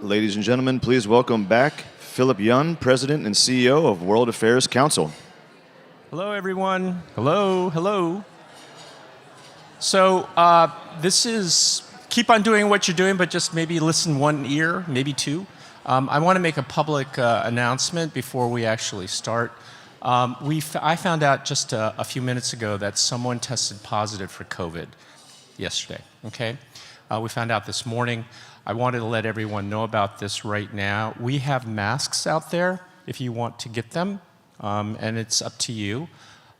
Ladies and gentlemen, please welcome back Philip Young, President and CEO of World Affairs Council. Hello, everyone. Hello, hello. So this is, keep on doing what you're doing, but just maybe listen one ear, maybe two. I want to make a public announcement before we actually start. I found out just a few minutes ago that someone tested positive for COVID yesterday, okay? We found out this morning. I wanted to let everyone know about this right now. We have masks out there if you want to get them, and it's up to you.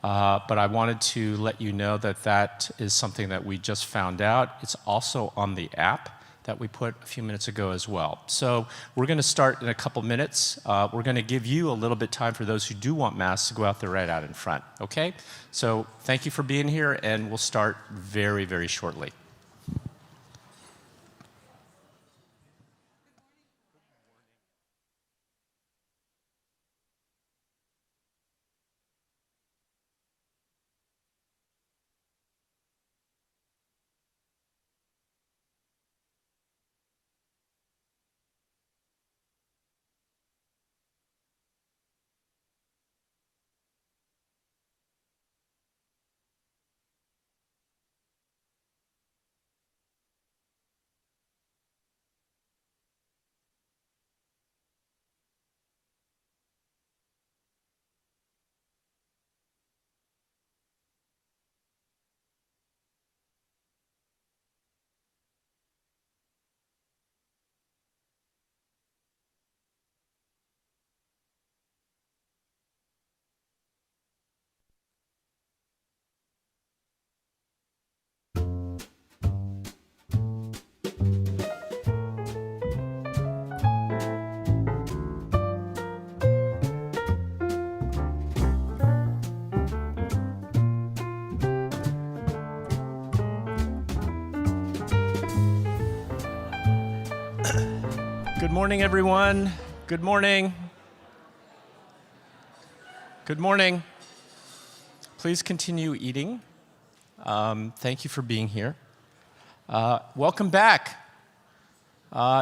But I wanted to let you know that that is something that we just found out. It's also on the app that we put a few minutes ago as well. So we're going to start in a couple minutes. We're going to give you a little bit of time for those who do want masks to go out there right out in front, okay? So thank you for being here, and we'll start very, very shortly. Good morning, everyone. Good morning. Good morning. Please continue eating. Thank you for being here. Welcome back.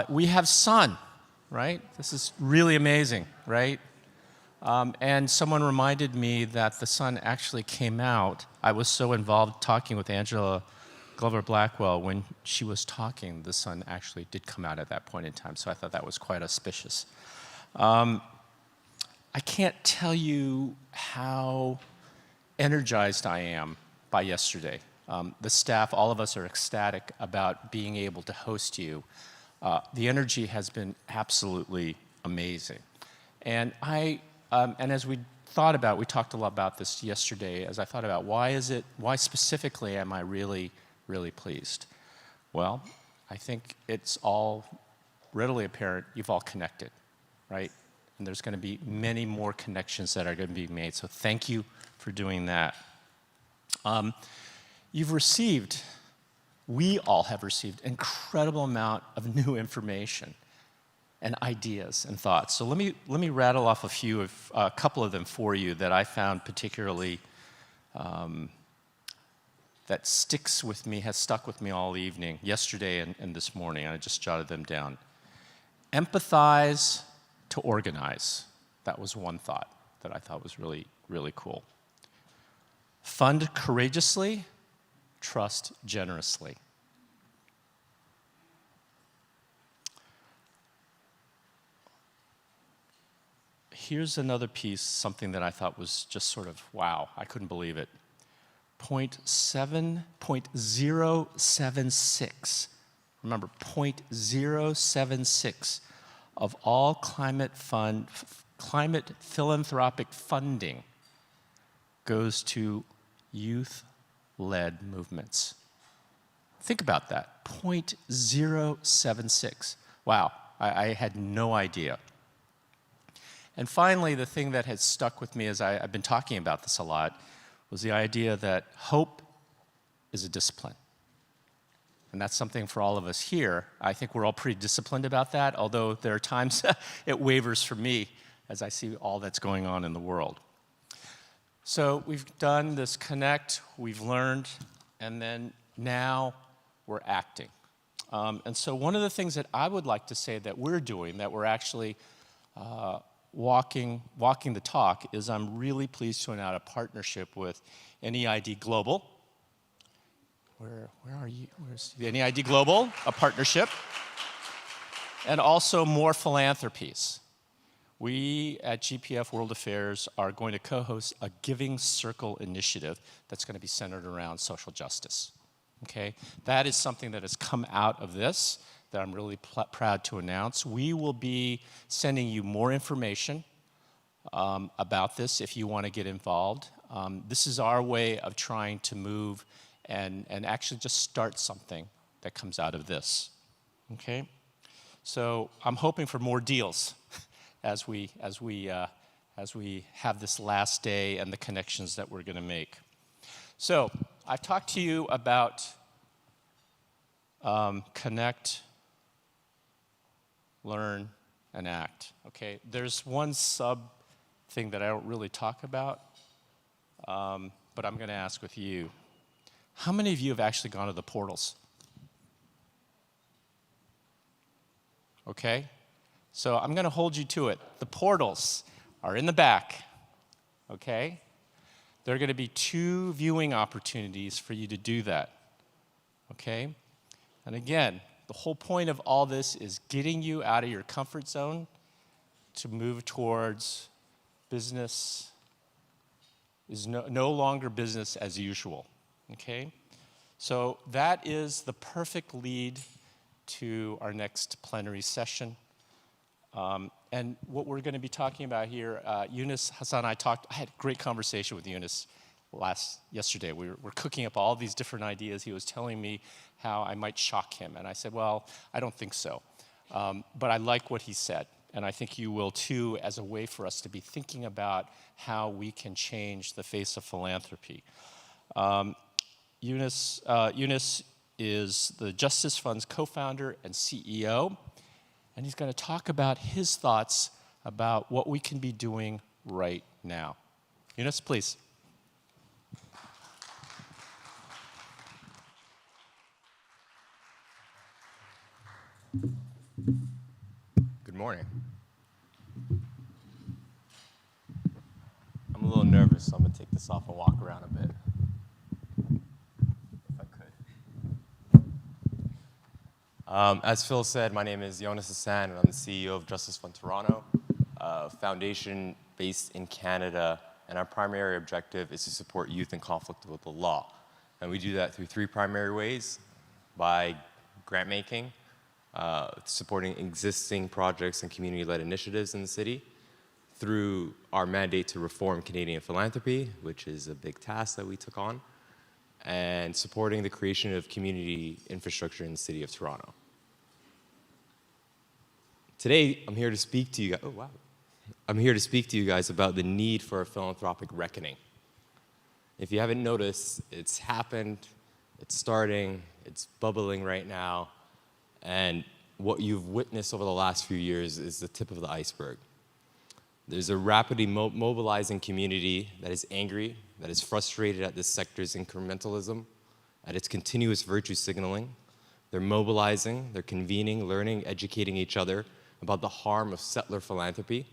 We have sun, right? This is really amazing, right? And someone reminded me that the sun actually came out. I was so involved talking with Angela Glover-Blackwell, when she was talking, the sun actually did come out at that point in time, so I thought that was quite auspicious. I can't tell you how energized I am by yesterday. The staff, all of us are ecstatic about being able to host you. The energy has been absolutely amazing. And as we thought about, we talked a lot about this yesterday, as I thought about why specifically am I really pleased? Well, I think it's all readily apparent you've all connected, right? And there's going to be many more connections that are going to be made, so thank you for doing that. We all have received an incredible amount of new information and ideas and thoughts. So let me rattle off a couple of them for you that I found particularly that has stuck with me all evening, yesterday and this morning, and I just jotted them down. Empathize to organize. That was one thought that I thought was really, really cool. Fund courageously, trust generously. Here's another piece, something that I thought was just sort of, wow, I couldn't believe it. 0.076, remember, 0.076 of all climate philanthropic funding goes to youth-led movements. Think about that, 0.076. Wow, I had no idea. And finally, the thing that has stuck with me as I've been talking about this a lot was the idea that hope is a discipline. And that's something for all of us here. I think we're all pretty disciplined about that, although there are times it wavers for me as I see all that's going on in the world. So we've done this connect, we've learned, and then now we're acting. And so one of the things that I would like to say that we're doing, that we're actually walking the talk, is I'm really pleased to announce a partnership with NEID Global. Where are you? Where's the NEID Global, a partnership, and also more philanthropies. We at GPF World Affairs are going to co-host a Giving Circle initiative that's going to be centered around social justice. Okay, that is something that has come out of this that I'm really proud to announce. We will be sending you more information about this if you want to get involved. This is our way of trying to move and actually just start something that comes out of this. Okay, so I'm hoping for more deals as we have this last day and the connections that we're going to make. So I've talked to you about connect, learn, and act. Okay, there's one sub thing that I don't really talk about, but I'm going to ask with you. How many of you have actually gone to the portals? Okay, so I'm going to hold you to it. The portals are in the back, okay? There are going to be 2 viewing opportunities for you to do that, okay? And again, the whole point of all this is getting you out of your comfort zone to move towards business is no longer business as usual, okay? So that is the perfect lead to our next plenary session. And what we're going to be talking about here, Yonis Hassan and I had a great conversation with Yonis yesterday. We were cooking up all these different ideas. He was telling me how I might shock him. And I said, well, I don't think so. But I like what he said. And I think you will too, as a way for us to be thinking about how we can change the face of philanthropy. Yonis is the Justice Fund's co-founder and CEO. And he's going to talk about his thoughts about what we can be doing right now. Yonis, please. Good morning. I'm a little nervous, so I'm going to take this off and walk around a bit. If I could. As Phil said, my name is Yonis Hassan, and I'm the CEO of Justice Fund Toronto, a foundation based in Canada, and our primary objective is to support youth in conflict with the law. And we do that through 3 primary ways: by grant making, supporting existing projects and community-led initiatives in the city, through our mandate to reform Canadian philanthropy, which is a big task that we took on, and supporting the creation of community infrastructure in the city of Toronto. Today, I'm here to speak to you guys. Oh, wow. I'm here to speak to you guys about the need for a philanthropic reckoning. If you haven't noticed, it's happened, it's starting, it's bubbling right now, and what you've witnessed over the last few years is the tip of the iceberg. There's a rapidly mobilizing community that is angry, that is frustrated at this sector's incrementalism, at its continuous virtue signaling. They're mobilizing, they're convening, learning, educating each other about the harm of settler philanthropy.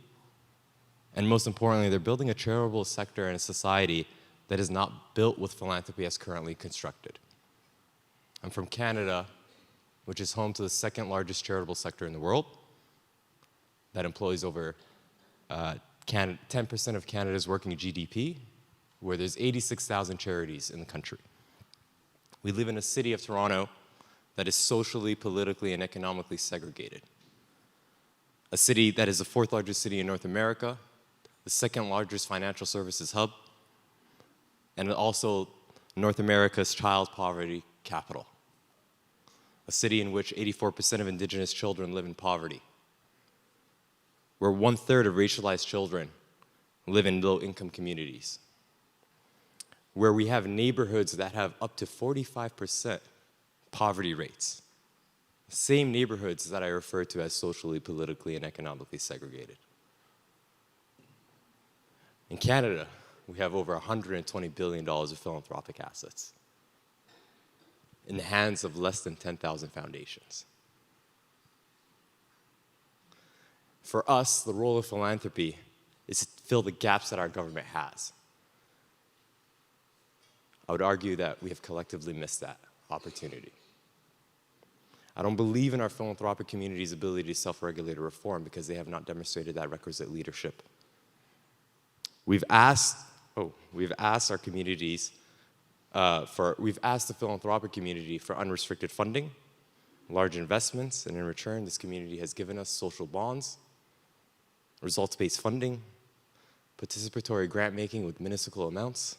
And most importantly, they're building a charitable sector and a society that is not built with philanthropy as currently constructed. I'm from Canada, which is home to the 2nd largest charitable sector in the world, that employs over 10% of Canada's working GDP, where there's 86,000 charities in the country. We live in a city of Toronto that is socially, politically, and economically segregated. A city that is the 4th largest city in North America, the 2nd largest financial services hub, and also North America's child poverty capital. A city in which 84% of Indigenous children live in poverty, where 1/3 of racialized children live in low-income communities, where we have neighborhoods that have up to 45% poverty rates, same neighborhoods that I refer to as socially, politically, and economically segregated. In Canada, we have over $120 billion of philanthropic assets. in the hands of less than 10,000 foundations. For us, the role of philanthropy is to fill the gaps that our government has. I would argue that we have collectively missed that opportunity. I don't believe in our philanthropic community's ability to self-regulate or reform because they have not demonstrated that requisite leadership. We've asked our communities we've asked the philanthropic community for unrestricted funding, large investments, and in return, this community has given us social bonds, results-based funding, participatory grant-making with minuscule amounts.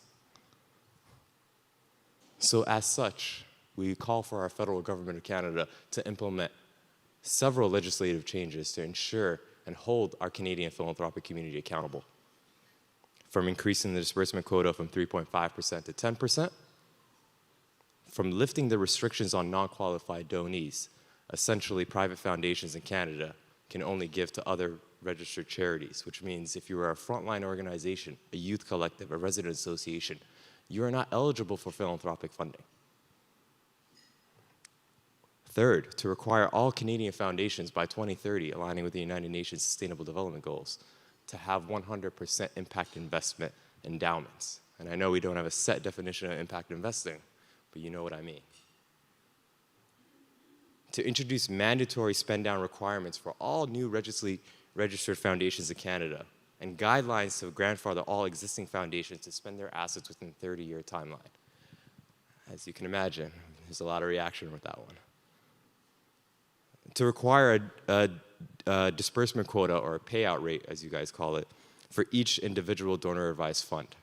So as such, we call for our federal government of Canada to implement several legislative changes to ensure and hold our Canadian philanthropic community accountable. From increasing the disbursement quota from 3.5% to 10%, from lifting the restrictions on non-qualified donees, essentially private foundations in Canada can only give to other registered charities, which means if you are a frontline organization, a youth collective, a resident association, you are not eligible for philanthropic funding. Third, to require all Canadian foundations by 2030, aligning with the United Nations Sustainable Development Goals, to have 100% impact investment endowments. And I know we don't have a set definition of impact investing, but you know what I mean. To introduce mandatory spend-down requirements for all new registered foundations in Canada, and guidelines to grandfather all existing foundations to spend their assets within a 30-year timeline. As you can imagine, there's a lot of reaction with that one. To require a disbursement quota, or a payout rate, as you guys call it, for each individual donor-advised fund.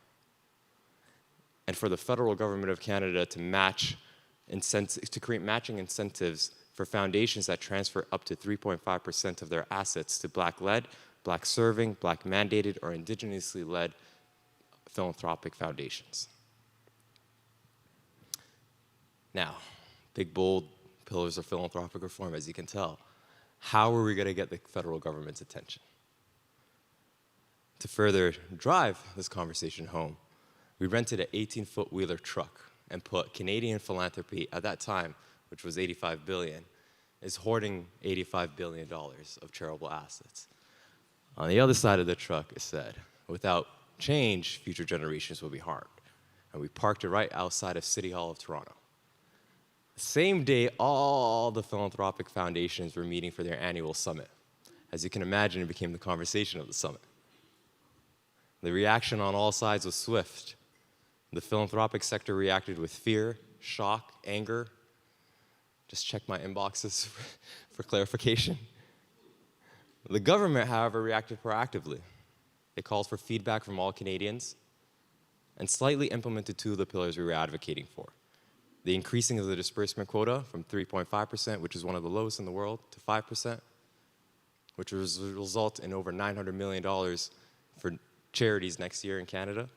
And for the federal government of Canada to create matching incentives for foundations that transfer up to 3.5% of their assets to Black-led, Black-serving, Black-mandated, or indigenously led philanthropic foundations. Now, big, bold pillars of philanthropic reform, as you can tell. How are we going to get the federal government's attention? To further drive this conversation home, we rented an 18-foot wheeler truck and put Canadian philanthropy at that time, which was $85 billion, is hoarding $85 billion of charitable assets. On the other side of the truck, it said, without change, future generations will be harmed. And we parked it right outside of City Hall of Toronto. The same day, all the philanthropic foundations were meeting for their annual summit. As you can imagine, it became the conversation of the summit. The reaction on all sides was swift. The philanthropic sector reacted with fear, shock, anger. Just check my inboxes for clarification. The government, however, reacted proactively. It called for feedback from all Canadians and slightly implemented two of the pillars we were advocating for. The increasing of the disbursement quota from 3.5%, which is one of the lowest in the world, to 5%, which will result in over $900 million for charities next year in Canada,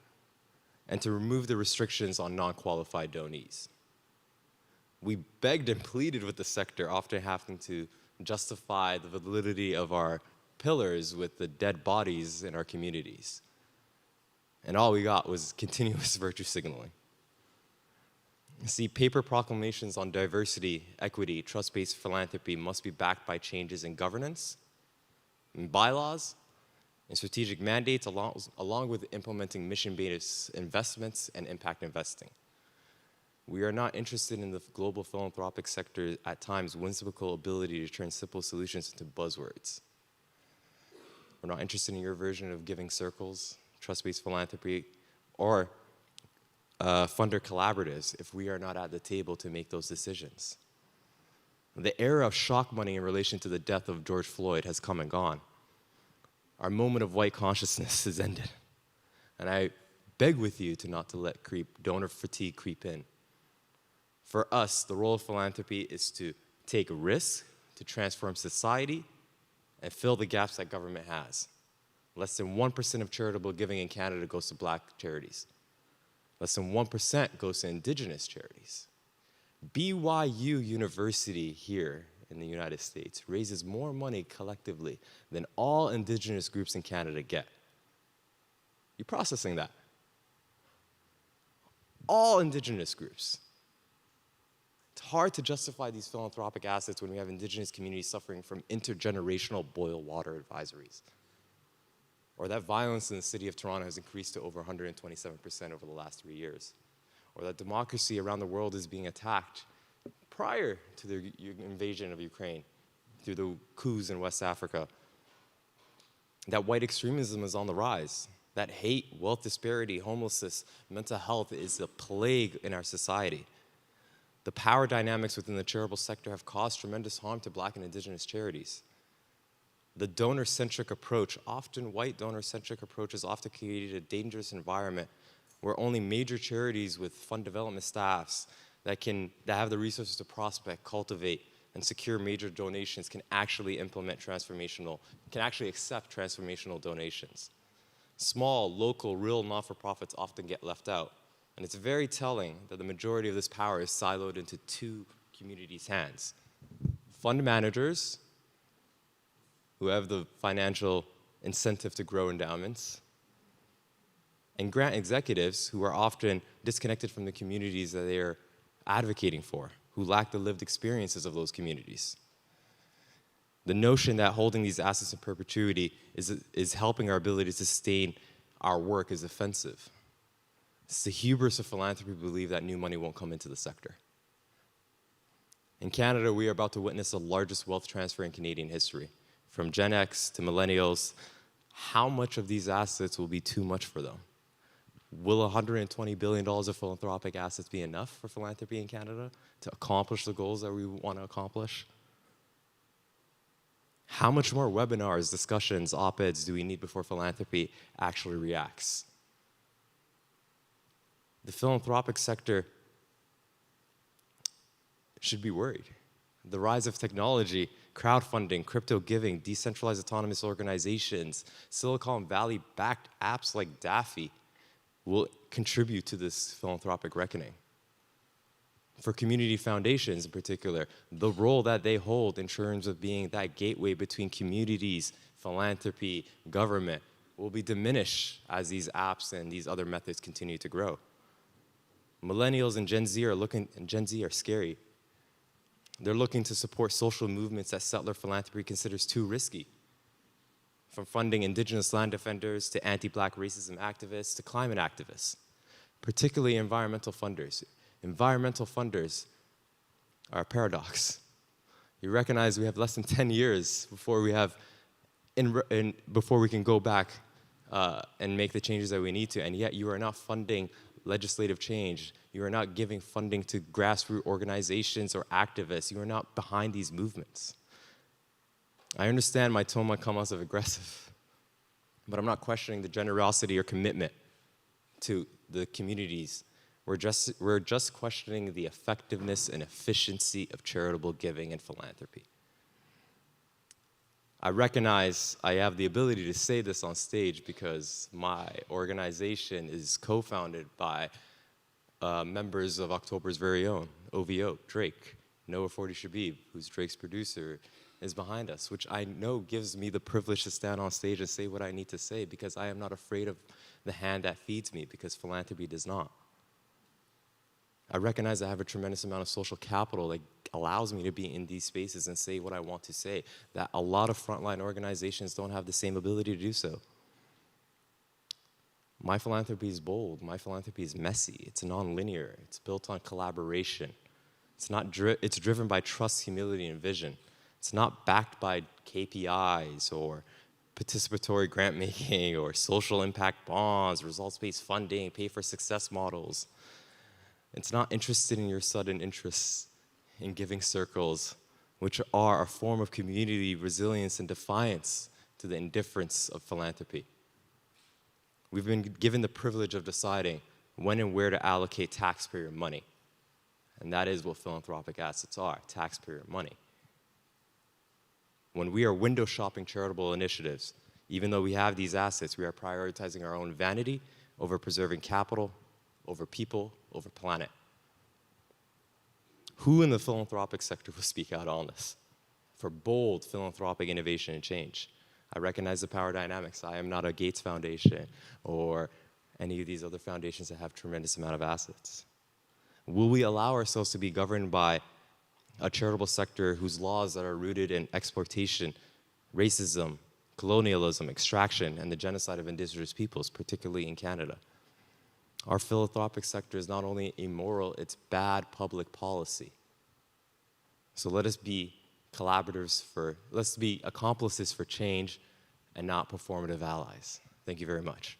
and to remove the restrictions on non-qualified donees. We begged and pleaded with the sector, often having to justify the validity of our pillars with the dead bodies in our communities. And all we got was continuous virtue signaling. See, paper proclamations on diversity, equity, trust-based philanthropy must be backed by changes in governance, in bylaws, and strategic mandates, along with implementing mission-based investments and impact investing. We are not interested in the global philanthropic sector's at times whimsical ability to turn simple solutions into buzzwords. We're not interested in your version of giving circles, trust-based philanthropy, or funder collaboratives if we are not at the table to make those decisions. The era of shock money in relation to the death of George Floyd has come and gone. Our moment of white consciousness is ended. And I beg with you to let donor fatigue creep in. For us, the role of philanthropy is to take risks, to transform society, and fill the gaps that government has. Less than 1% of charitable giving in Canada goes to Black charities. Less than 1% goes to Indigenous charities. BYU University here in the United States raises more money collectively than all Indigenous groups in Canada get. You processing that? All Indigenous groups. It's hard to justify these philanthropic assets when we have indigenous communities suffering from intergenerational boil water advisories, or that violence in the city of Toronto has increased to over 127% over the last 3 years, or that democracy around the world is being attacked prior to the invasion of Ukraine through the coups in West Africa, that white extremism is on the rise, that hate, wealth disparity, homelessness, mental health is a plague in our society. The power dynamics within the charitable sector have caused tremendous harm to Black and Indigenous charities. The donor-centric approach, often white donor-centric approach, has often created a dangerous environment where only major charities with fund development staffs that have the resources to prospect, cultivate, and secure major donations can actually accept transformational donations. Small, local, real not-for-profits often get left out. And it's very telling that the majority of this power is siloed into two communities' hands. Fund managers, who have the financial incentive to grow endowments, and grant executives, who are often disconnected from the communities that they are advocating for, who lack the lived experiences of those communities. The notion that holding these assets in perpetuity is helping our ability to sustain our work is offensive. It's the hubris of philanthropy to believe that new money won't come into the sector. In Canada, we are about to witness the largest wealth transfer in Canadian history. From Gen X to millennials, how much of these assets will be too much for them? Will $120 billion of philanthropic assets be enough for philanthropy in Canada to accomplish the goals that we want to accomplish? How much more webinars, discussions, op-eds do we need before philanthropy actually reacts? The philanthropic sector should be worried. The rise of technology, crowdfunding, crypto giving, decentralized autonomous organizations, Silicon Valley-backed apps like Daffy will contribute to this philanthropic reckoning. For community foundations in particular, the role that they hold in terms of being that gateway between communities, philanthropy, government, will be diminished as these apps and these other methods continue to grow. Millennials and Gen Z are scary. They're looking to support social movements that settler philanthropy considers too risky. From funding Indigenous land defenders to anti-Black racism activists to climate activists, particularly environmental funders. Environmental funders are a paradox. You recognize we have less than 10 years before we can go back and make the changes that we need to, and yet you are not funding legislative change. You are not giving funding to grassroots organizations or activists. You are not behind these movements. I understand my tone might come off as aggressive, but I'm not questioning the generosity or commitment to the communities. We're just questioning the effectiveness and efficiency of charitable giving and philanthropy. I recognize I have the ability to say this on stage because my organization is co-founded by members of October's very own, OVO, Drake. Noah Forty Shabib, who's Drake's producer, is behind us, which I know gives me the privilege to stand on stage and say what I need to say because I am not afraid of the hand that feeds me, because philanthropy does not. I recognize I have a tremendous amount of social capital that allows me to be in these spaces and say what I want to say, that a lot of frontline organizations don't have the same ability to do so. My philanthropy is bold. My philanthropy is messy. It's non-linear. It's built on collaboration. It's driven by trust, humility, and vision. It's not backed by KPIs or participatory grant making or social impact bonds, results-based funding, pay-for-success models. It's not interested in your sudden interests in giving circles, which are a form of community resilience and defiance to the indifference of philanthropy. We've been given the privilege of deciding when and where to allocate taxpayer money. And that is what philanthropic assets are, taxpayer money. When we are window shopping charitable initiatives, even though we have these assets, we are prioritizing our own vanity over preserving capital, over people, over planet. Who in the philanthropic sector will speak out on this for bold philanthropic innovation and change? I recognize the power dynamics. I am not a Gates Foundation or any of these other foundations that have tremendous amount of assets. Will we allow ourselves to be governed by a charitable sector whose laws that are rooted in exploitation, racism, colonialism, extraction, and the genocide of indigenous peoples, particularly in Canada. Our philanthropic sector is not only immoral, it's bad public policy. So let us be let's be accomplices for change and not performative allies. Thank you very much.